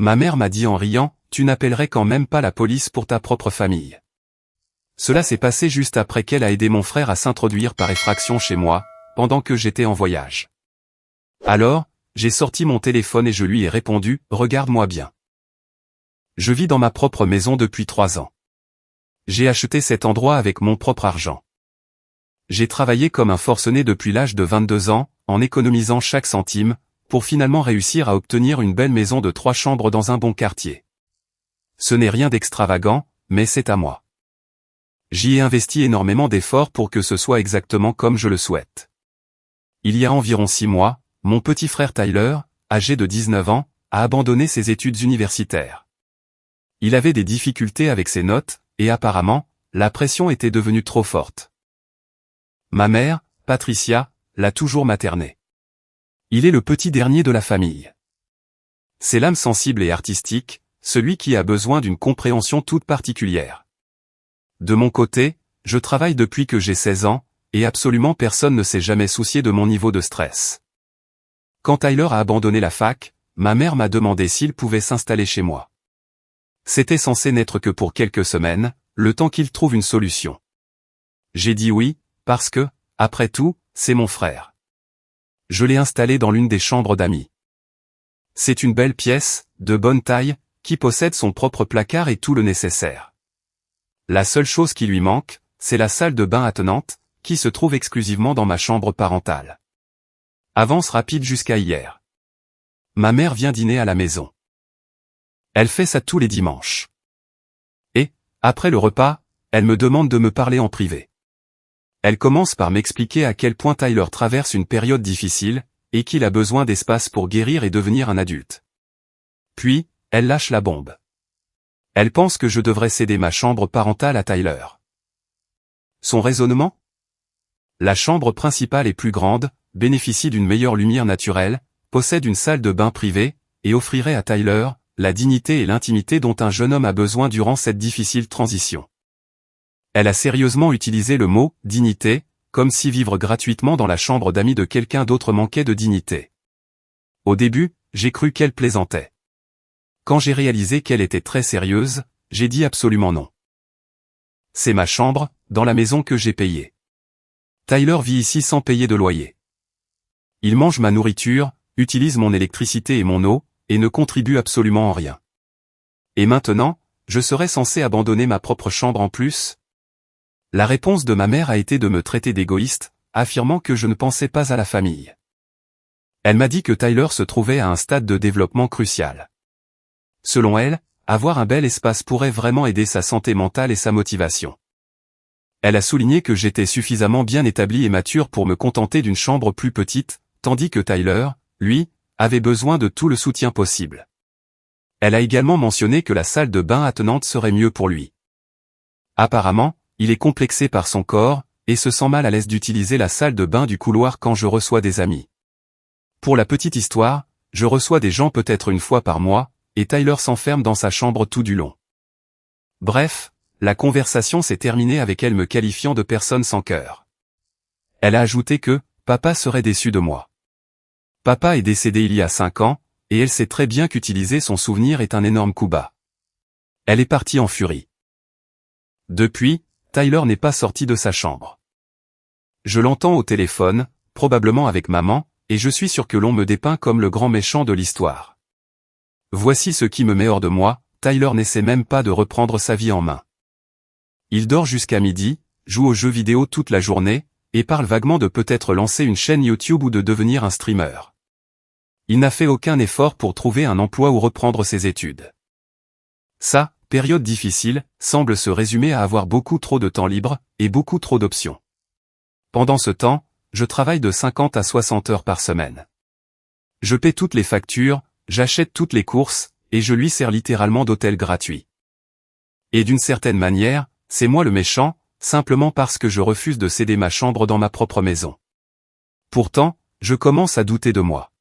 Ma mère m'a dit en riant, tu n'appellerais quand même pas la police pour ta propre famille. Cela s'est passé juste après qu'elle a aidé mon frère à s'introduire par effraction chez moi, pendant que j'étais en voyage. Alors, j'ai sorti mon téléphone et je lui ai répondu, regarde-moi bien. Je vis dans ma propre maison depuis 3 ans. J'ai acheté cet endroit avec mon propre argent. J'ai travaillé comme un forcené depuis l'âge de 22 ans, en économisant chaque centime, pour finalement réussir à obtenir une belle maison de 3 chambres dans un bon quartier. Ce n'est rien d'extravagant, mais c'est à moi. J'y ai investi énormément d'efforts pour que ce soit exactement comme je le souhaite. Il y a environ 6 mois, mon petit frère Tyler, âgé de 19 ans, a abandonné ses études universitaires. Il avait des difficultés avec ses notes, et apparemment, la pression était devenue trop forte. Ma mère, Patricia, l'a toujours materné. Il est le petit dernier de la famille. C'est l'âme sensible et artistique, celui qui a besoin d'une compréhension toute particulière. De mon côté, je travaille depuis que j'ai 16 ans, et absolument personne ne s'est jamais soucié de mon niveau de stress. Quand Tyler a abandonné la fac, ma mère m'a demandé s'il pouvait s'installer chez moi. C'était censé n'être que pour quelques semaines, le temps qu'il trouve une solution. J'ai dit oui, parce que, après tout, c'est mon frère. Je l'ai installé dans l'une des chambres d'amis. C'est une belle pièce, de bonne taille, qui possède son propre placard et tout le nécessaire. La seule chose qui lui manque, c'est la salle de bain attenante, qui se trouve exclusivement dans ma chambre parentale. Avance rapide jusqu'à hier. Ma mère vient dîner à la maison. Elle fait ça tous les dimanches. Et, après le repas, elle me demande de me parler en privé. Elle commence par m'expliquer à quel point Tyler traverse une période difficile, et qu'il a besoin d'espace pour guérir et devenir un adulte. Puis, elle lâche la bombe. Elle pense que je devrais céder ma chambre parentale à Tyler. Son raisonnement ? La chambre principale est plus grande, bénéficie d'une meilleure lumière naturelle, possède une salle de bain privée, et offrirait à Tyler la dignité et l'intimité dont un jeune homme a besoin durant cette difficile transition. Elle a sérieusement utilisé le mot « dignité », comme si vivre gratuitement dans la chambre d'amis de quelqu'un d'autre manquait de dignité. Au début, j'ai cru qu'elle plaisantait. Quand j'ai réalisé qu'elle était très sérieuse, j'ai dit absolument non. C'est ma chambre, dans la maison que j'ai payée. Tyler vit ici sans payer de loyer. Il mange ma nourriture, utilise mon électricité et mon eau, et ne contribue absolument en rien. Et maintenant, je serais censé abandonner ma propre chambre en plus ? La réponse de ma mère a été de me traiter d'égoïste, affirmant que je ne pensais pas à la famille. Elle m'a dit que Tyler se trouvait à un stade de développement crucial. Selon elle, avoir un bel espace pourrait vraiment aider sa santé mentale et sa motivation. Elle a souligné que j'étais suffisamment bien établi et mature pour me contenter d'une chambre plus petite, tandis que Tyler, lui, avait besoin de tout le soutien possible. Elle a également mentionné que la salle de bain attenante serait mieux pour lui. Apparemment, il est complexé par son corps, et se sent mal à l'aise d'utiliser la salle de bain du couloir quand je reçois des amis. Pour la petite histoire, je reçois des gens peut-être une fois par mois, et Tyler s'enferme dans sa chambre tout du long. Bref, la conversation s'est terminée avec elle me qualifiant de personne sans cœur. Elle a ajouté que, papa serait déçu de moi. Papa est décédé il y a 5 ans, et elle sait très bien qu'utiliser son souvenir est un énorme coup bas. Elle est partie en furie. Depuis, Tyler n'est pas sorti de sa chambre. Je l'entends au téléphone, probablement avec maman, et je suis sûr que l'on me dépeint comme le grand méchant de l'histoire. Voici ce qui me met hors de moi, Tyler n'essaie même pas de reprendre sa vie en main. Il dort jusqu'à midi, joue aux jeux vidéo toute la journée, et parle vaguement de peut-être lancer une chaîne YouTube ou de devenir un streamer. Il n'a fait aucun effort pour trouver un emploi ou reprendre ses études. Sa période difficile semble se résumer à avoir beaucoup trop de temps libre, et beaucoup trop d'options. Pendant ce temps, je travaille de 50 à 60 heures par semaine. Je paie toutes les factures, j'achète toutes les courses, et je lui sers littéralement d'hôtel gratuit. Et d'une certaine manière, c'est moi le méchant, simplement parce que je refuse de céder ma chambre dans ma propre maison. Pourtant, je commence à douter de moi.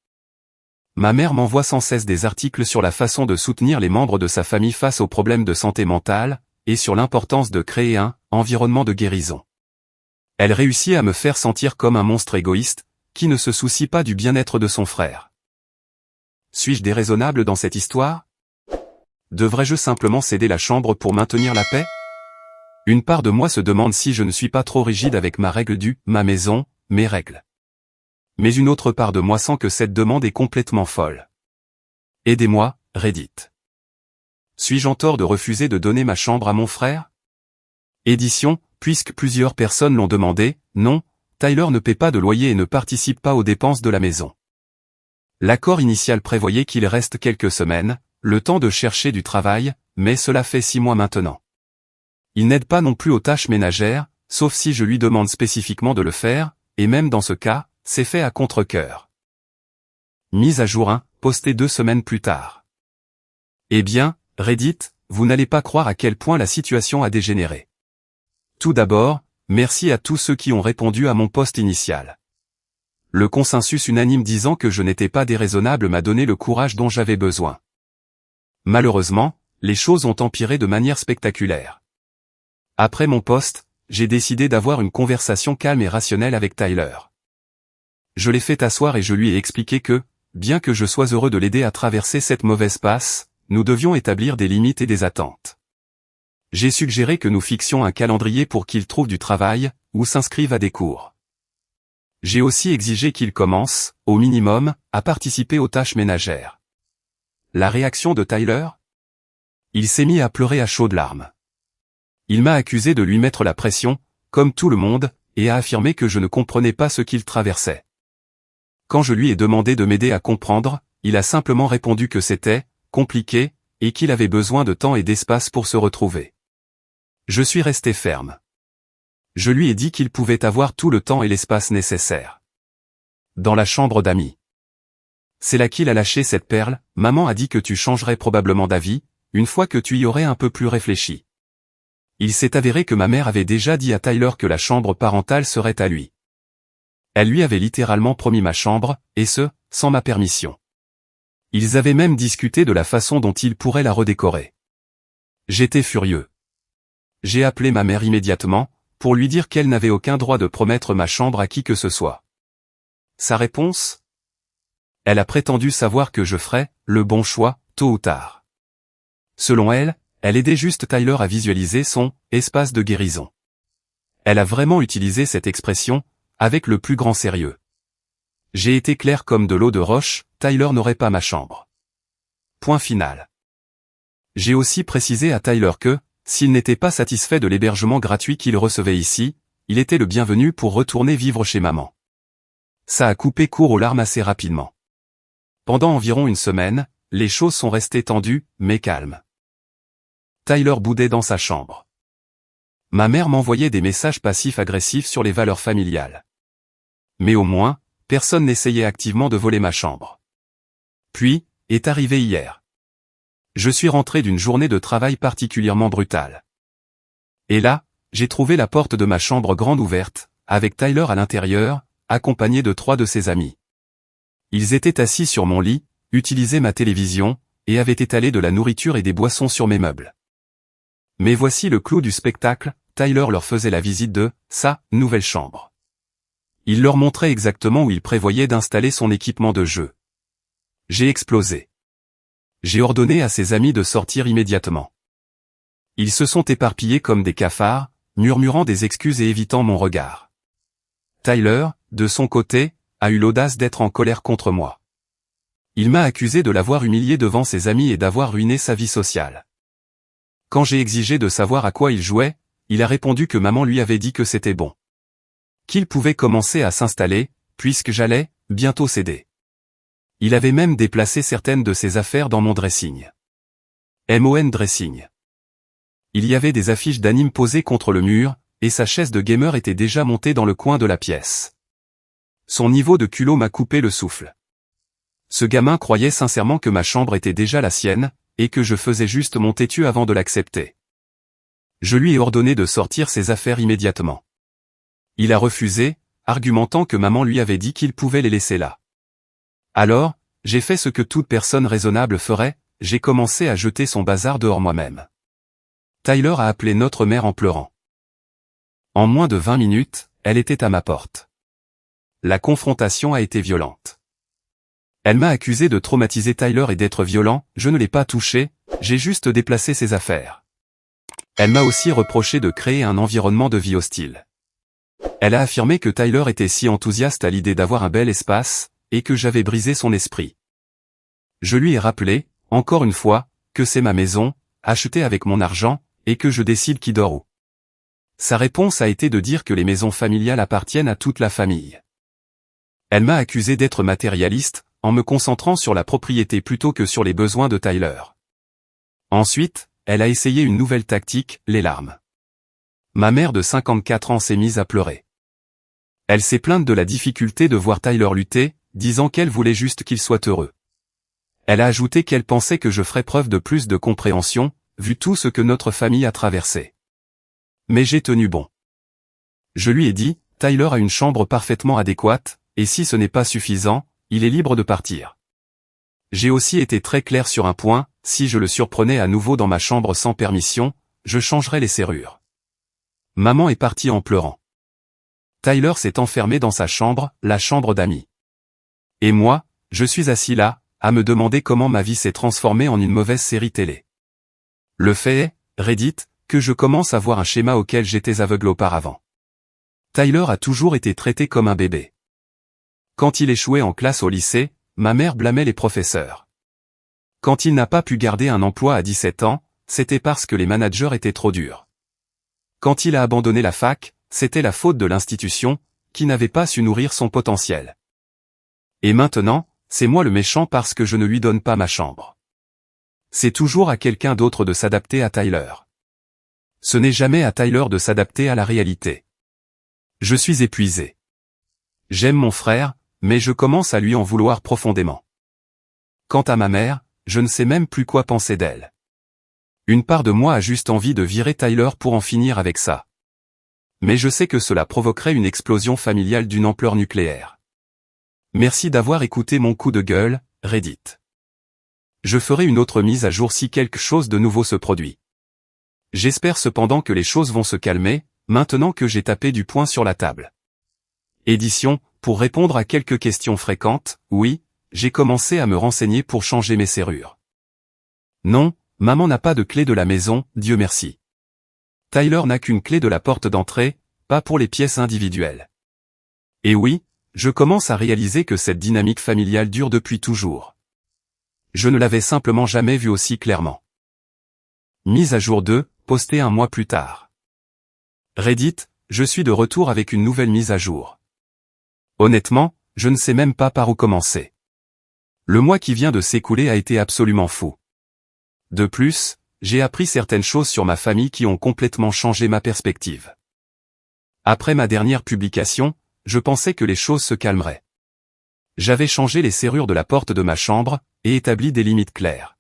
Ma mère m'envoie sans cesse des articles sur la façon de soutenir les membres de sa famille face aux problèmes de santé mentale, et sur l'importance de créer un environnement de guérison. Elle réussit à me faire sentir comme un monstre égoïste, qui ne se soucie pas du bien-être de son frère. Suis-je déraisonnable dans cette histoire ? Devrais-je simplement céder la chambre pour maintenir la paix? Une part de moi se demande si je ne suis pas trop rigide avec ma règle du « ma maison, mes règles ». Mais une autre part de moi sent que cette demande est complètement folle. Aidez-moi, Reddit. Suis-je en tort de refuser de donner ma chambre à mon frère? Édition, puisque plusieurs personnes l'ont demandé, non, Tyler ne paie pas de loyer et ne participe pas aux dépenses de la maison. L'accord initial prévoyait qu'il reste quelques semaines, le temps de chercher du travail, mais cela fait 6 mois maintenant. Il n'aide pas non plus aux tâches ménagères, sauf si je lui demande spécifiquement de le faire, et même dans ce cas, c'est fait à contre-cœur. Mise à jour 1, postée 2 semaines plus tard. Eh bien, Reddit, vous n'allez pas croire à quel point la situation a dégénéré. Tout d'abord, merci à tous ceux qui ont répondu à mon post initial. Le consensus unanime disant que je n'étais pas déraisonnable m'a donné le courage dont j'avais besoin. Malheureusement, les choses ont empiré de manière spectaculaire. Après mon post, j'ai décidé d'avoir une conversation calme et rationnelle avec Tyler. Je l'ai fait asseoir et je lui ai expliqué que, bien que je sois heureux de l'aider à traverser cette mauvaise passe, nous devions établir des limites et des attentes. J'ai suggéré que nous fixions un calendrier pour qu'il trouve du travail, ou s'inscrive à des cours. J'ai aussi exigé qu'il commence, au minimum, à participer aux tâches ménagères. La réaction de Tyler? Il s'est mis à pleurer à chaudes larmes. Il m'a accusé de lui mettre la pression, comme tout le monde, et a affirmé que je ne comprenais pas ce qu'il traversait. Quand je lui ai demandé de m'aider à comprendre, il a simplement répondu que c'était compliqué, et qu'il avait besoin de temps et d'espace pour se retrouver. Je suis resté ferme. Je lui ai dit qu'il pouvait avoir tout le temps et l'espace nécessaires. Dans la chambre d'amis. C'est là qu'il a lâché cette perle, maman a dit que tu changerais probablement d'avis, une fois que tu y aurais un peu plus réfléchi. Il s'est avéré que ma mère avait déjà dit à Tyler que la chambre parentale serait à lui. Elle lui avait littéralement promis ma chambre, et ce, sans ma permission. Ils avaient même discuté de la façon dont ils pourraient la redécorer. J'étais furieux. J'ai appelé ma mère immédiatement, pour lui dire qu'elle n'avait aucun droit de promettre ma chambre à qui que ce soit. Sa réponse? Elle a prétendu savoir que je ferais le bon choix, tôt ou tard. Selon elle, elle aidait juste Tyler à visualiser son espace de guérison. Elle a vraiment utilisé cette expression, avec le plus grand sérieux. J'ai été clair comme de l'eau de roche, Tyler n'aurait pas ma chambre. Point final. J'ai aussi précisé à Tyler que, s'il n'était pas satisfait de l'hébergement gratuit qu'il recevait ici, il était le bienvenu pour retourner vivre chez maman. Ça a coupé court aux larmes assez rapidement. Pendant environ une semaine, les choses sont restées tendues, mais calmes. Tyler boudait dans sa chambre. Ma mère m'envoyait des messages passifs-agressifs sur les valeurs familiales. Mais au moins, personne n'essayait activement de voler ma chambre. Puis, est arrivé hier. Je suis rentré d'une journée de travail particulièrement brutale. Et là, j'ai trouvé la porte de ma chambre grande ouverte, avec Tyler à l'intérieur, accompagné de 3 de ses amis. Ils étaient assis sur mon lit, utilisaient ma télévision, et avaient étalé de la nourriture et des boissons sur mes meubles. Mais voici le clou du spectacle, Tyler leur faisait la visite de sa nouvelle chambre. Il leur montrait exactement où il prévoyait d'installer son équipement de jeu. J'ai explosé. J'ai ordonné à ses amis de sortir immédiatement. Ils se sont éparpillés comme des cafards, murmurant des excuses et évitant mon regard. Tyler, de son côté, a eu l'audace d'être en colère contre moi. Il m'a accusé de l'avoir humilié devant ses amis et d'avoir ruiné sa vie sociale. Quand j'ai exigé de savoir à quoi il jouait, il a répondu que maman lui avait dit que c'était bon. Qu'il pouvait commencer à s'installer, puisque j'allais bientôt céder. Il avait même déplacé certaines de ses affaires dans mon dressing. MON dressing. Il y avait des affiches d'anime posées contre le mur, et sa chaise de gamer était déjà montée dans le coin de la pièce. Son niveau de culot m'a coupé le souffle. Ce gamin croyait sincèrement que ma chambre était déjà la sienne, et que je faisais juste mon têtu avant de l'accepter. Je lui ai ordonné de sortir ses affaires immédiatement. Il a refusé, argumentant que maman lui avait dit qu'il pouvait les laisser là. Alors, j'ai fait ce que toute personne raisonnable ferait, j'ai commencé à jeter son bazar dehors moi-même. Tyler a appelé notre mère en pleurant. En moins de 20 minutes, elle était à ma porte. La confrontation a été violente. Elle m'a accusé de traumatiser Tyler et d'être violent, je ne l'ai pas touché, J'ai juste déplacé ses affaires. Elle m'a aussi reproché de créer un environnement de vie hostile. Elle a affirmé que Tyler était si enthousiaste à l'idée d'avoir un bel espace, et que j'avais brisé son esprit. Je lui ai rappelé, encore une fois, que c'est ma maison, achetée avec mon argent, et que je décide qui dort où. Sa réponse a été de dire que les maisons familiales appartiennent à toute la famille. Elle m'a accusé d'être matérialiste, en me concentrant sur la propriété plutôt que sur les besoins de Tyler. Ensuite, elle a essayé une nouvelle tactique, les larmes. Ma mère de 54 ans s'est mise à pleurer. Elle s'est plainte de la difficulté de voir Tyler lutter, disant qu'elle voulait juste qu'il soit heureux. Elle a ajouté qu'elle pensait que je ferais preuve de plus de compréhension, vu tout ce que notre famille a traversé. Mais j'ai tenu bon. Je lui ai dit, Tyler a une chambre parfaitement adéquate, et si ce n'est pas suffisant, il est libre de partir. J'ai aussi été très clair sur un point, si je le surprenais à nouveau dans ma chambre sans permission, je changerais les serrures. Maman est partie en pleurant. Tyler s'est enfermé dans sa chambre, la chambre d'amis. Et moi, je suis assis là, à me demander comment ma vie s'est transformée en une mauvaise série télé. Le fait est, Reddit, que je commence à voir un schéma auquel j'étais aveugle auparavant. Tyler a toujours été traité comme un bébé. Quand il échouait en classe au lycée, ma mère blâmait les professeurs. Quand il n'a pas pu garder un emploi à 17 ans, c'était parce que les managers étaient trop durs. Quand il a abandonné la fac, c'était la faute de l'institution, qui n'avait pas su nourrir son potentiel. Et maintenant, c'est moi le méchant parce que je ne lui donne pas ma chambre. C'est toujours à quelqu'un d'autre de s'adapter à Tyler. Ce n'est jamais à Tyler de s'adapter à la réalité. Je suis épuisé. J'aime mon frère, mais je commence à lui en vouloir profondément. Quant à ma mère, je ne sais même plus quoi penser d'elle. Une part de moi a juste envie de virer Tyler pour en finir avec ça. Mais je sais que cela provoquerait une explosion familiale d'une ampleur nucléaire. Merci d'avoir écouté mon coup de gueule, Reddit. Je ferai une autre mise à jour si quelque chose de nouveau se produit. J'espère cependant que les choses vont se calmer, maintenant que j'ai tapé du poing sur la table. Édition, pour répondre à quelques questions fréquentes, oui, j'ai commencé à me renseigner pour changer mes serrures. Non, maman n'a pas de clé de la maison, Dieu merci. Tyler n'a qu'une clé de la porte d'entrée, pas pour les pièces individuelles. Et oui, je commence à réaliser que cette dynamique familiale dure depuis toujours. Je ne l'avais simplement jamais vue aussi clairement. Mise à jour 2, postée un mois plus tard. Reddit, je suis de retour avec une nouvelle mise à jour. Honnêtement, je ne sais même pas par où commencer. Le mois qui vient de s'écouler a été absolument fou. De plus, j'ai appris certaines choses sur ma famille qui ont complètement changé ma perspective. Après ma dernière publication, je pensais que les choses se calmeraient. J'avais changé les serrures de la porte de ma chambre, et établi des limites claires.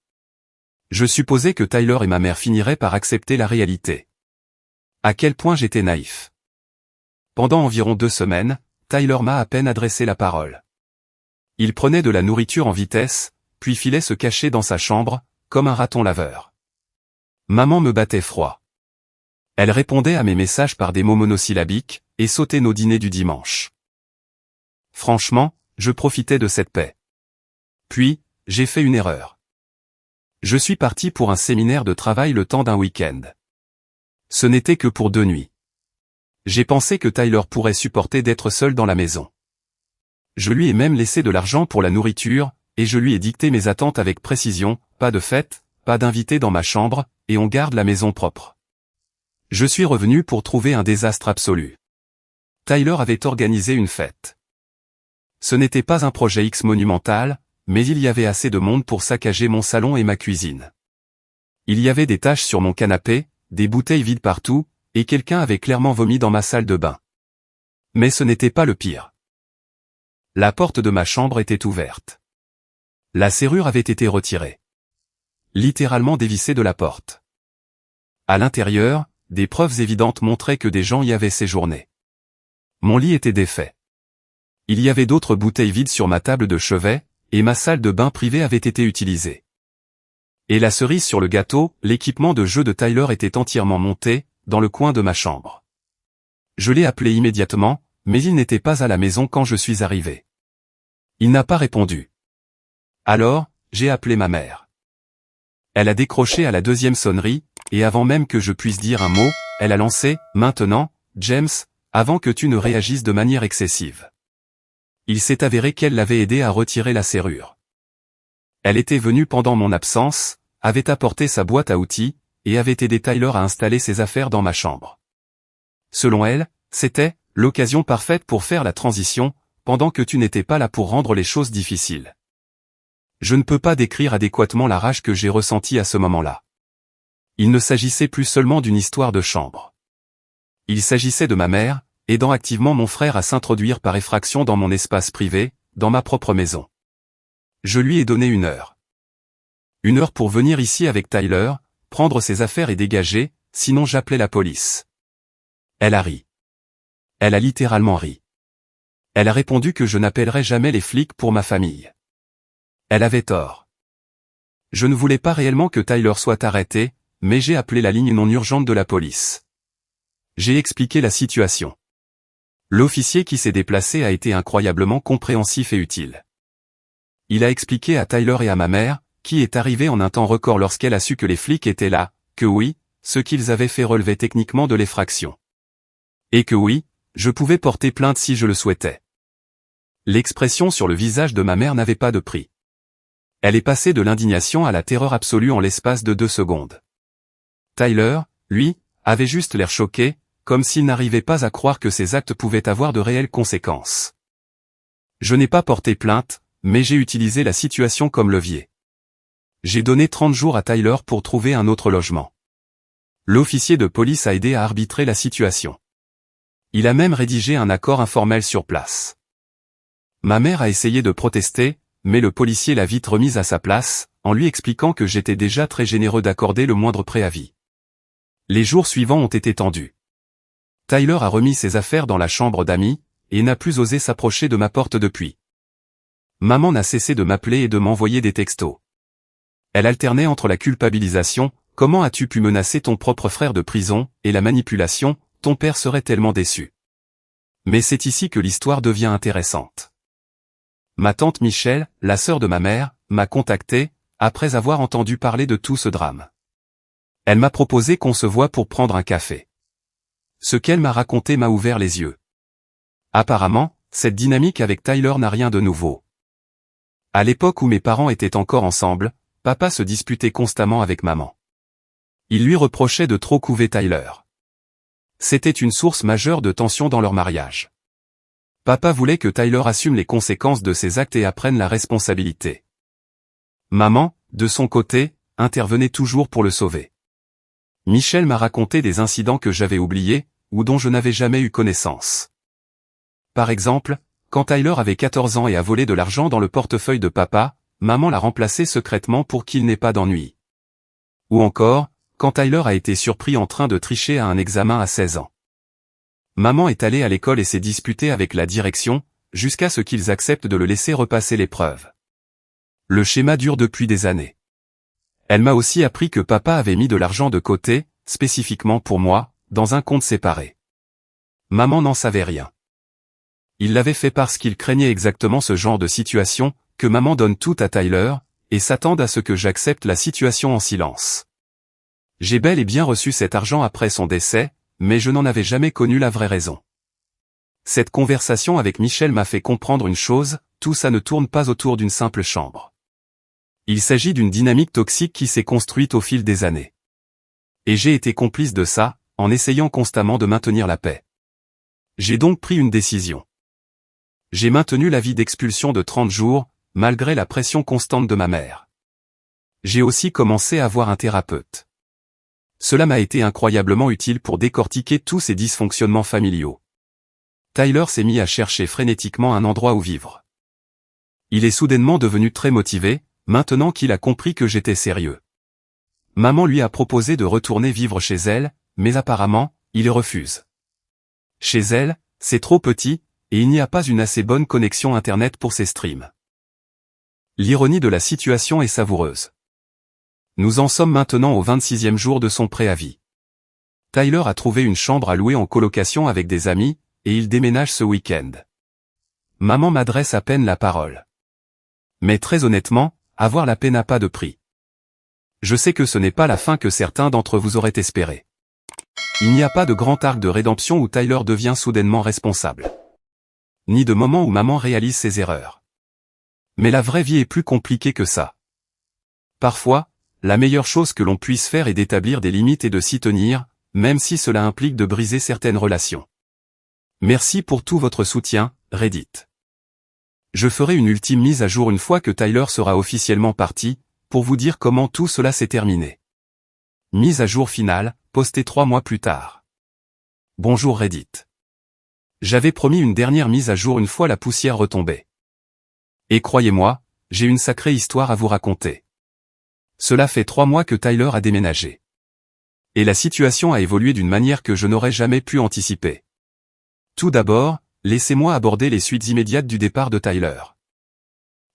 Je supposais que Tyler et ma mère finiraient par accepter la réalité. À quel point j'étais naïf. Pendant environ 2 semaines, Tyler m'a à peine adressé la parole. Il prenait de la nourriture en vitesse, puis filait se cacher dans sa chambre, comme un raton laveur. Maman me battait froid. Elle répondait à mes messages par des mots monosyllabiques, et sautait nos dîners du dimanche. Franchement, je profitais de cette paix. Puis, j'ai fait une erreur. Je suis parti pour un séminaire de travail le temps d'un week-end. Ce n'était que pour 2 nuits. J'ai pensé que Tyler pourrait supporter d'être seul dans la maison. Je lui ai même laissé de l'argent pour la nourriture, et je lui ai dicté mes attentes avec précision, pas de fête, pas d'invités dans ma chambre, et on garde la maison propre. Je suis revenu pour trouver un désastre absolu. Tyler avait organisé une fête. Ce n'était pas un projet X monumental, mais il y avait assez de monde pour saccager mon salon et ma cuisine. Il y avait des taches sur mon canapé, des bouteilles vides partout, et quelqu'un avait clairement vomi dans ma salle de bain. Mais ce n'était pas le pire. La porte de ma chambre était ouverte. La serrure avait été retirée. Littéralement dévissée de la porte. À l'intérieur, des preuves évidentes montraient que des gens y avaient séjourné. Mon lit était défait. Il y avait d'autres bouteilles vides sur ma table de chevet, et ma salle de bain privée avait été utilisée. Et la cerise sur le gâteau, l'équipement de jeu de Tyler était entièrement monté, dans le coin de ma chambre. Je l'ai appelé immédiatement, mais il n'était pas à la maison quand je suis arrivé. Il n'a pas répondu. Alors, j'ai appelé ma mère. Elle a décroché à la deuxième sonnerie, et avant même que je puisse dire un mot, elle a lancé « Maintenant, James », avant que tu ne réagisses de manière excessive. Il s'est avéré qu'elle l'avait aidé à retirer la serrure. Elle était venue pendant mon absence, avait apporté sa boîte à outils, et avait aidé Tyler à installer ses affaires dans ma chambre. Selon elle, c'était « l'occasion parfaite pour faire la transition », pendant que tu n'étais pas là pour rendre les choses difficiles. Je ne peux pas décrire adéquatement la rage que j'ai ressentie à ce moment-là. Il ne s'agissait plus seulement d'une histoire de chambre. Il s'agissait de ma mère, aidant activement mon frère à s'introduire par effraction dans mon espace privé, dans ma propre maison. Je lui ai donné 1 heure. 1 heure pour venir ici avec Tyler, prendre ses affaires et dégager, sinon j'appelais la police. Elle a ri. Elle a littéralement ri. Elle a répondu que je n'appellerais jamais les flics pour ma famille. Elle avait tort. Je ne voulais pas réellement que Tyler soit arrêté, mais j'ai appelé la ligne non urgente de la police. J'ai expliqué la situation. L'officier qui s'est déplacé a été incroyablement compréhensif et utile. Il a expliqué à Tyler et à ma mère, qui est arrivée en un temps record lorsqu'elle a su que les flics étaient là, que oui, ce qu'ils avaient fait relevait techniquement de l'effraction. Et que oui, je pouvais porter plainte si je le souhaitais. L'expression sur le visage de ma mère n'avait pas de prix. Elle est passée de l'indignation à la terreur absolue en l'espace de 2 secondes. Tyler, lui, avait juste l'air choqué, comme s'il n'arrivait pas à croire que ses actes pouvaient avoir de réelles conséquences. Je n'ai pas porté plainte, mais j'ai utilisé la situation comme levier. J'ai donné 30 jours à Tyler pour trouver un autre logement. L'officier de police a aidé à arbitrer la situation. Il a même rédigé un accord informel sur place. Ma mère a essayé de protester, mais le policier l'a vite remise à sa place, en lui expliquant que j'étais déjà très généreux d'accorder le moindre préavis. Les jours suivants ont été tendus. Tyler a remis ses affaires dans la chambre d'amis, et n'a plus osé s'approcher de ma porte depuis. Maman n'a cessé de m'appeler et de m'envoyer des textos. Elle alternait entre la culpabilisation, « Comment as-tu pu menacer ton propre frère de prison ?» et la manipulation, « Ton père serait tellement déçu. » Mais c'est ici que l'histoire devient intéressante. Ma tante Michelle, la sœur de ma mère, m'a contacté, après avoir entendu parler de tout ce drame. Elle m'a proposé qu'on se voie pour prendre un café. Ce qu'elle m'a raconté m'a ouvert les yeux. Apparemment, cette dynamique avec Tyler n'a rien de nouveau. À l'époque où mes parents étaient encore ensemble, papa se disputait constamment avec maman. Il lui reprochait de trop couver Tyler. C'était une source majeure de tension dans leur mariage. Papa voulait que Tyler assume les conséquences de ses actes et apprenne la responsabilité. Maman, de son côté, intervenait toujours pour le sauver. Michel m'a raconté des incidents que j'avais oubliés, ou dont je n'avais jamais eu connaissance. Par exemple, quand Tyler avait 14 ans et a volé de l'argent dans le portefeuille de papa, maman l'a remplacé secrètement pour qu'il n'ait pas d'ennui. Ou encore, quand Tyler a été surpris en train de tricher à un examen à 16 ans. Maman est allée à l'école et s'est disputée avec la direction, jusqu'à ce qu'ils acceptent de le laisser repasser l'épreuve. Le schéma dure depuis des années. Elle m'a aussi appris que papa avait mis de l'argent de côté, spécifiquement pour moi, dans un compte séparé. Maman n'en savait rien. Il l'avait fait parce qu'il craignait exactement ce genre de situation, que maman donne tout à Tyler, et s'attende à ce que j'accepte la situation en silence. J'ai bel et bien reçu cet argent après son décès, mais je n'en avais jamais connu la vraie raison. Cette conversation avec Michel m'a fait comprendre une chose, tout ça ne tourne pas autour d'une simple chambre. Il s'agit d'une dynamique toxique qui s'est construite au fil des années. Et j'ai été complice de ça, en essayant constamment de maintenir la paix. J'ai donc pris une décision. J'ai maintenu l'avis d'expulsion de 30 jours, malgré la pression constante de ma mère. J'ai aussi commencé à voir un thérapeute. Cela m'a été incroyablement utile pour décortiquer tous ces dysfonctionnements familiaux. Tyler s'est mis à chercher frénétiquement un endroit où vivre. Il est soudainement devenu très motivé, maintenant qu'il a compris que j'étais sérieux. Maman lui a proposé de retourner vivre chez elle, mais apparemment, il refuse. Chez elle, c'est trop petit, et il n'y a pas une assez bonne connexion Internet pour ses streams. L'ironie de la situation est savoureuse. Nous en sommes maintenant au 26e jour de son préavis. Tyler a trouvé une chambre à louer en colocation avec des amis, et il déménage ce week-end. Maman m'adresse à peine la parole. Mais très honnêtement, avoir la paix n'a pas de prix. Je sais que ce n'est pas la fin que certains d'entre vous auraient espéré. Il n'y a pas de grand arc de rédemption où Tyler devient soudainement responsable. Ni de moment où maman réalise ses erreurs. Mais la vraie vie est plus compliquée que ça. Parfois, la meilleure chose que l'on puisse faire est d'établir des limites et de s'y tenir, même si cela implique de briser certaines relations. Merci pour tout votre soutien, Reddit. Je ferai une ultime mise à jour une fois que Tyler sera officiellement parti, pour vous dire comment tout cela s'est terminé. Mise à jour finale, postée 3 mois plus tard. Bonjour Reddit. J'avais promis une dernière mise à jour une fois la poussière retombée. Et croyez-moi, j'ai une sacrée histoire à vous raconter. Cela fait 3 mois que Tyler a déménagé. Et la situation a évolué d'une manière que je n'aurais jamais pu anticiper. Tout d'abord, laissez-moi aborder les suites immédiates du départ de Tyler.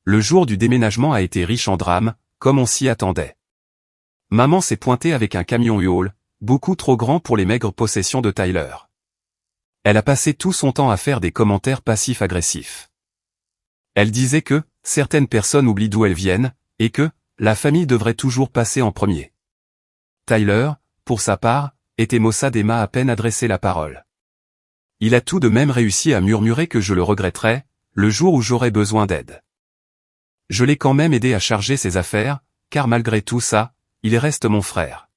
Le jour du déménagement a été riche en drames, comme on s'y attendait. Maman s'est pointée avec un camion U-Haul, beaucoup trop grand pour les maigres possessions de Tyler. Elle a passé tout son temps à faire des commentaires passifs-agressifs. Elle disait que, certaines personnes oublient d'où elles viennent, et que, la famille devrait toujours passer en premier. Tyler, pour sa part, était maussade et m'a à peine adressé la parole. Il a tout de même réussi à murmurer que je le regretterais, le jour où j'aurais besoin d'aide. Je l'ai quand même aidé à charger ses affaires, car malgré tout ça, il reste mon frère.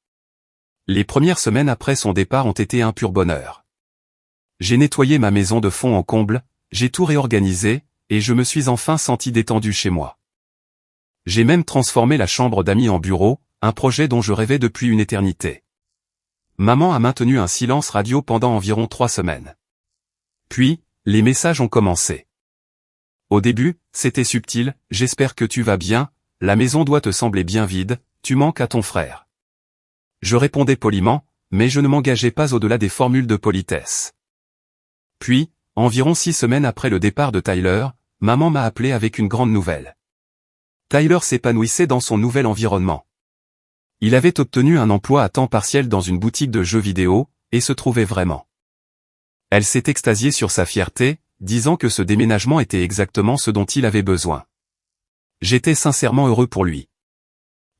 Les premières semaines après son départ ont été un pur bonheur. J'ai nettoyé ma maison de fond en comble, j'ai tout réorganisé, et je me suis enfin senti détendu chez moi. J'ai même transformé la chambre d'amis en bureau, un projet dont je rêvais depuis une éternité. Maman a maintenu un silence radio pendant environ 3 semaines. Puis, les messages ont commencé. Au début, c'était subtil, j'espère que tu vas bien, la maison doit te sembler bien vide, tu manques à ton frère. Je répondais poliment, mais je ne m'engageais pas au-delà des formules de politesse. Puis, environ 6 semaines après le départ de Tyler, maman m'a appelé avec une grande nouvelle. Tyler s'épanouissait dans son nouvel environnement. Il avait obtenu un emploi à temps partiel dans une boutique de jeux vidéo, et se trouvait vraiment. Elle s'est extasiée sur sa fierté, disant que ce déménagement était exactement ce dont il avait besoin. J'étais sincèrement heureux pour lui.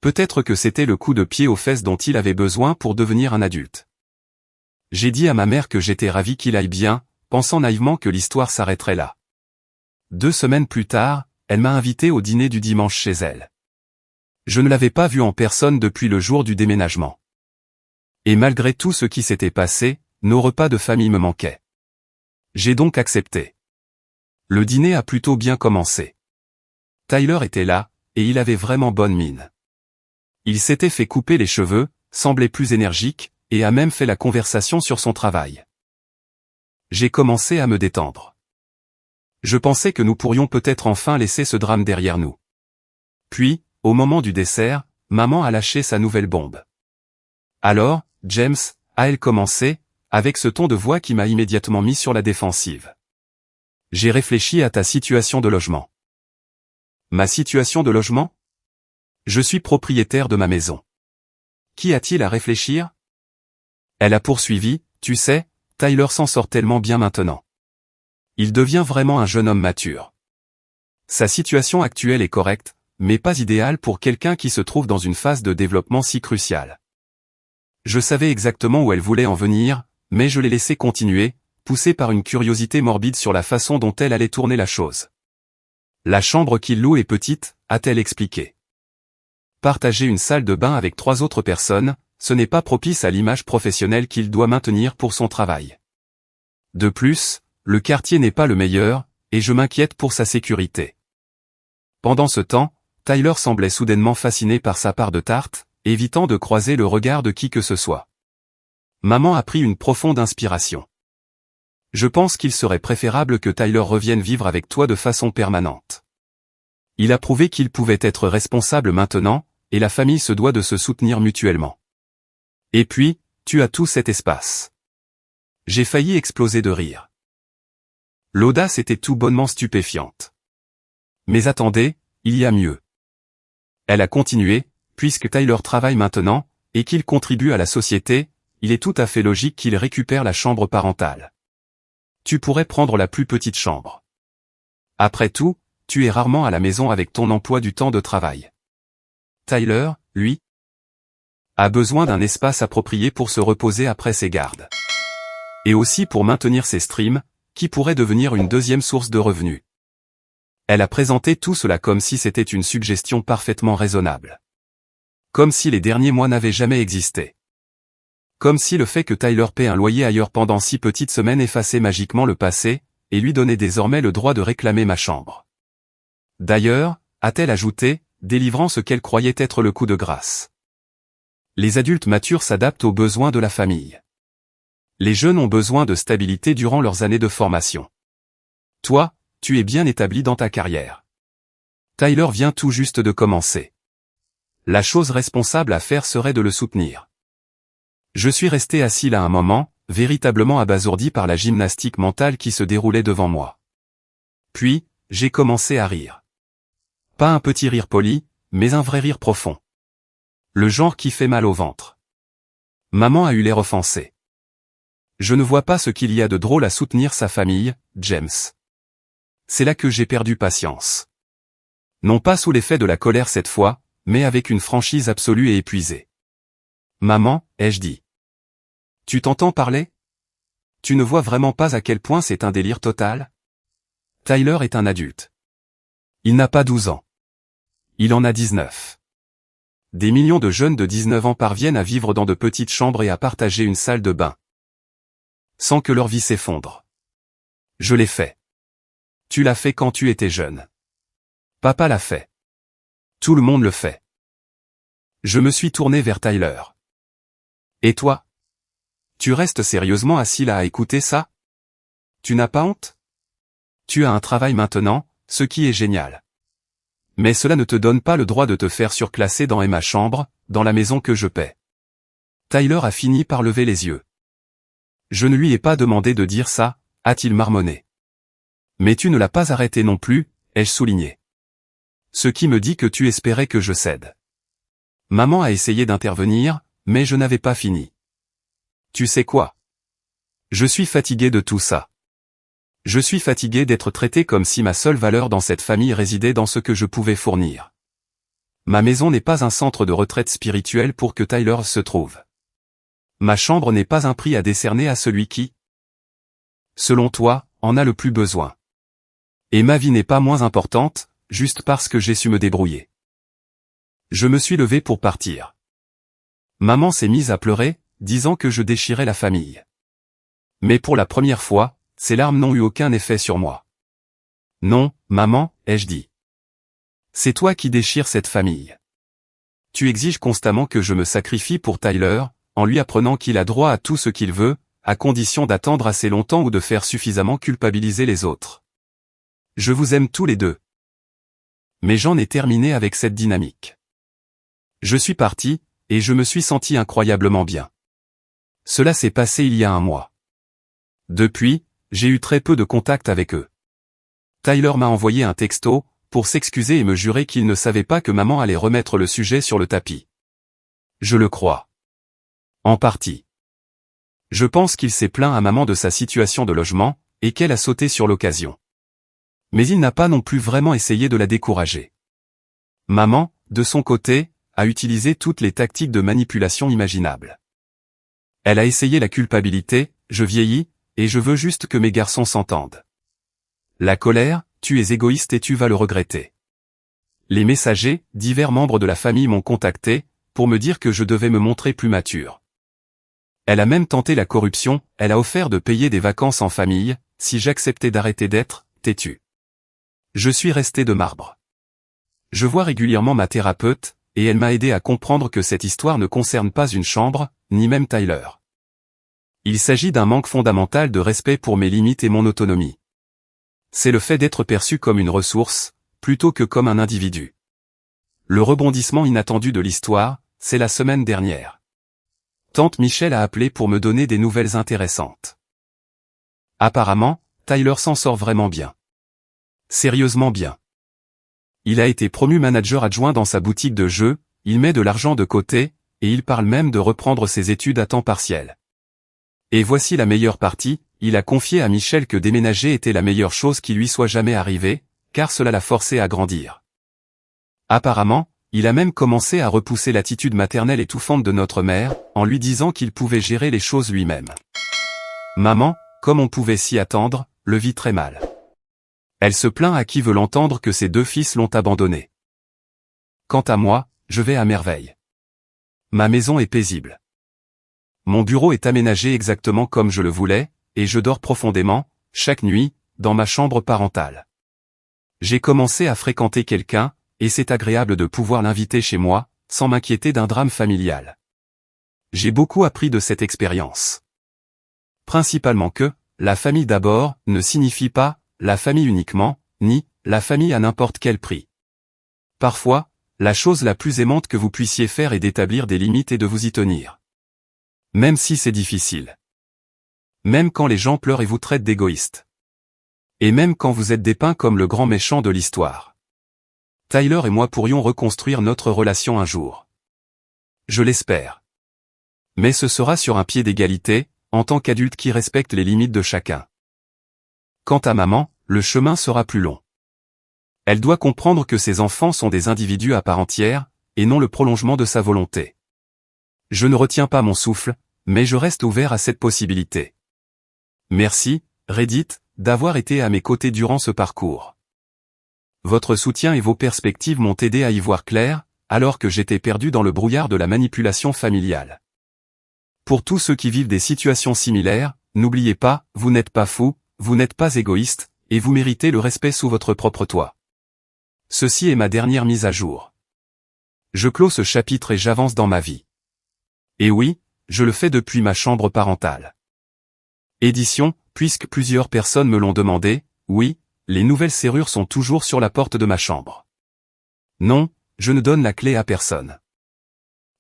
Peut-être que c'était le coup de pied aux fesses dont il avait besoin pour devenir un adulte. J'ai dit à ma mère que j'étais ravi qu'il aille bien, pensant naïvement que l'histoire s'arrêterait là. 2 semaines plus tard, elle m'a invité au dîner du dimanche chez elle. Je ne l'avais pas vu en personne depuis le jour du déménagement. Et malgré tout ce qui s'était passé, nos repas de famille me manquaient. J'ai donc accepté. Le dîner a plutôt bien commencé. Tyler était là, et il avait vraiment bonne mine. Il s'était fait couper les cheveux, semblait plus énergique, et a même fait la conversation sur son travail. J'ai commencé à me détendre. Je pensais que nous pourrions peut-être enfin laisser ce drame derrière nous. Puis, au moment du dessert, maman a lâché sa nouvelle bombe. Alors, James, a-t-elle commencé, avec ce ton de voix qui m'a immédiatement mis sur la défensive. J'ai réfléchi à ta situation de logement. Ma situation de logement? Je suis propriétaire de ma maison. Qu'y a-t-il à réfléchir? Elle a poursuivi, tu sais, Tyler s'en sort tellement bien maintenant. Il devient vraiment un jeune homme mature. Sa situation actuelle est correcte, mais pas idéale pour quelqu'un qui se trouve dans une phase de développement si cruciale. Je savais exactement où elle voulait en venir, mais je l'ai laissé continuer, poussé par une curiosité morbide sur la façon dont elle allait tourner la chose. La chambre qu'il loue est petite, a-t-elle expliqué. Partager une salle de bain avec 3 autres personnes, ce n'est pas propice à l'image professionnelle qu'il doit maintenir pour son travail. De plus, le quartier n'est pas le meilleur, et je m'inquiète pour sa sécurité. Pendant ce temps, Tyler semblait soudainement fasciné par sa part de tarte, évitant de croiser le regard de qui que ce soit. Maman a pris une profonde inspiration. Je pense qu'il serait préférable que Tyler revienne vivre avec toi de façon permanente. Il a prouvé qu'il pouvait être responsable maintenant, et la famille se doit de se soutenir mutuellement. Et puis, tu as tout cet espace. J'ai failli exploser de rire. L'audace était tout bonnement stupéfiante. Mais attendez, il y a mieux. Elle a continué, puisque Tyler travaille maintenant, et qu'il contribue à la société, il est tout à fait logique qu'il récupère la chambre parentale. Tu pourrais prendre la plus petite chambre. Après tout, tu es rarement à la maison avec ton emploi du temps de travail. Tyler, lui, A besoin d'un espace approprié pour se reposer après ses gardes. Et aussi pour maintenir ses streams, qui pourraient devenir une deuxième source de revenus. Elle a présenté tout cela comme si c'était une suggestion parfaitement raisonnable. Comme si les derniers mois n'avaient jamais existé. Comme si le fait que Tyler paie un loyer ailleurs pendant 6 petites semaines effaçait magiquement le passé, et lui donnait désormais le droit de réclamer ma chambre. D'ailleurs, a-t-elle ajouté, délivrant ce qu'elle croyait être le coup de grâce. Les adultes matures s'adaptent aux besoins de la famille. Les jeunes ont besoin de stabilité durant leurs années de formation. Toi, tu es bien établi dans ta carrière. Tyler vient tout juste de commencer. La chose responsable à faire serait de le soutenir. Je suis resté assis là un moment, véritablement abasourdi par la gymnastique mentale qui se déroulait devant moi. Puis, j'ai commencé à rire. Pas un petit rire poli, mais un vrai rire profond. Le genre qui fait mal au ventre. Maman a eu l'air offensée. Je ne vois pas ce qu'il y a de drôle à soutenir sa famille, James. C'est là que j'ai perdu patience. Non pas sous l'effet de la colère cette fois, mais avec une franchise absolue et épuisée. Maman, ai-je dit. Tu t'entends parler? Tu ne vois vraiment pas à quel point c'est un délire total? Tyler est un adulte. Il n'a pas 12 ans. Il en a 19. Des millions de jeunes de 19 ans parviennent à vivre dans de petites chambres et à partager une salle de bain. Sans que leur vie s'effondre. Je l'ai fait. Tu l'as fait quand tu étais jeune. Papa l'a fait. Tout le monde le fait. Je me suis tourné vers Tyler. Et toi? Tu restes sérieusement assis là à écouter ça? Tu n'as pas honte? Tu as un travail maintenant, ce qui est génial. Mais cela ne te donne pas le droit de te faire surclasser dans ma chambre, dans la maison que je paie. Tyler a fini par lever les yeux. Je ne lui ai pas demandé de dire ça, a-t-il marmonné. Mais tu ne l'as pas arrêté non plus, ai-je souligné. Ce qui me dit que tu espérais que je cède. Maman a essayé d'intervenir, mais je n'avais pas fini. Tu sais quoi? Je suis fatigué de tout ça. Je suis fatigué d'être traité comme si ma seule valeur dans cette famille résidait dans ce que je pouvais fournir. Ma maison n'est pas un centre de retraite spirituelle pour que Tyler se trouve. Ma chambre n'est pas un prix à décerner à celui qui, selon toi, en a le plus besoin. Et ma vie n'est pas moins importante, juste parce que j'ai su me débrouiller. Je me suis levé pour partir. Maman s'est mise à pleurer, disant que je déchirais la famille. Mais pour la première fois, ces larmes n'ont eu aucun effet sur moi. Non, maman, ai-je dit. C'est toi qui déchires cette famille. Tu exiges constamment que je me sacrifie pour Tyler, en lui apprenant qu'il a droit à tout ce qu'il veut, à condition d'attendre assez longtemps ou de faire suffisamment culpabiliser les autres. Je vous aime tous les deux. Mais j'en ai terminé avec cette dynamique. Je suis parti, et je me suis senti incroyablement bien. Cela s'est passé il y a un mois. Depuis, j'ai eu très peu de contact avec eux. Tyler m'a envoyé un texto, pour s'excuser et me jurer qu'il ne savait pas que maman allait remettre le sujet sur le tapis. Je le crois. En partie. Je pense qu'il s'est plaint à maman de sa situation de logement, et qu'elle a sauté sur l'occasion. Mais il n'a pas non plus vraiment essayé de la décourager. Maman, de son côté, a utilisé toutes les tactiques de manipulation imaginables. Elle a essayé la culpabilité, je vieillis, et je veux juste que mes garçons s'entendent. La colère, tu es égoïste et tu vas le regretter. Les messagers, divers membres de la famille m'ont contacté, pour me dire que je devais me montrer plus mature. Elle a même tenté la corruption, elle a offert de payer des vacances en famille, si j'acceptais d'arrêter d'être têtu. Je suis resté de marbre. Je vois régulièrement ma thérapeute, et elle m'a aidé à comprendre que cette histoire ne concerne pas une chambre, ni même Tyler. Il s'agit d'un manque fondamental de respect pour mes limites et mon autonomie. C'est le fait d'être perçu comme une ressource, plutôt que comme un individu. Le rebondissement inattendu de l'histoire, c'est la semaine dernière. Tante Michelle a appelé pour me donner des nouvelles intéressantes. Apparemment, Tyler s'en sort vraiment bien. Sérieusement bien. Il a été promu manager adjoint dans sa boutique de jeux, il met de l'argent de côté, et il parle même de reprendre ses études à temps partiel. Et voici la meilleure partie, il a confié à Michelle que déménager était la meilleure chose qui lui soit jamais arrivée, car cela l'a forcé à grandir. Apparemment, Il a même commencé à repousser l'attitude maternelle étouffante de notre mère, en lui disant qu'il pouvait gérer les choses lui-même. Maman, comme on pouvait s'y attendre, le vit très mal. Elle se plaint à qui veut l'entendre que ses 2 fils l'ont abandonnée. Quant à moi, je vais à merveille. Ma maison est paisible. Mon bureau est aménagé exactement comme je le voulais, et je dors profondément, chaque nuit, dans ma chambre parentale. J'ai commencé à fréquenter quelqu'un, et c'est agréable de pouvoir l'inviter chez moi, sans m'inquiéter d'un drame familial. J'ai beaucoup appris de cette expérience. Principalement que, la famille d'abord, ne signifie pas, la famille uniquement, ni, la famille à n'importe quel prix. Parfois, la chose la plus aimante que vous puissiez faire est d'établir des limites et de vous y tenir. Même si c'est difficile. Même quand les gens pleurent et vous traitent d'égoïste. Et même quand vous êtes dépeint comme le grand méchant de l'histoire. Tyler et moi pourrions reconstruire notre relation un jour. Je l'espère. Mais ce sera sur un pied d'égalité, en tant qu'adulte qui respecte les limites de chacun. Quant à maman, le chemin sera plus long. Elle doit comprendre que ses enfants sont des individus à part entière, et non le prolongement de sa volonté. Je ne retiens pas mon souffle, mais je reste ouvert à cette possibilité. Merci, Reddit, d'avoir été à mes côtés durant ce parcours. Votre soutien et vos perspectives m'ont aidé à y voir clair, alors que j'étais perdu dans le brouillard de la manipulation familiale. Pour tous ceux qui vivent des situations similaires, n'oubliez pas, vous n'êtes pas fou, vous n'êtes pas égoïste, et vous méritez le respect sous votre propre toit. Ceci est ma dernière mise à jour. Je clôt ce chapitre et j'avance dans ma vie. Et oui, je le fais depuis ma chambre parentale. Édition, puisque plusieurs personnes me l'ont demandé, oui, les nouvelles serrures sont toujours sur la porte de ma chambre. Non, je ne donne la clé à personne.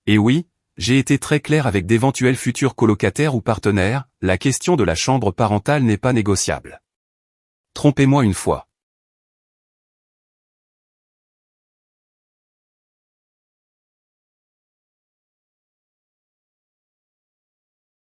Et oui, j'ai été très clair avec d'éventuels futurs colocataires ou partenaires, la question de la chambre parentale n'est pas négociable. Trompez-moi une fois.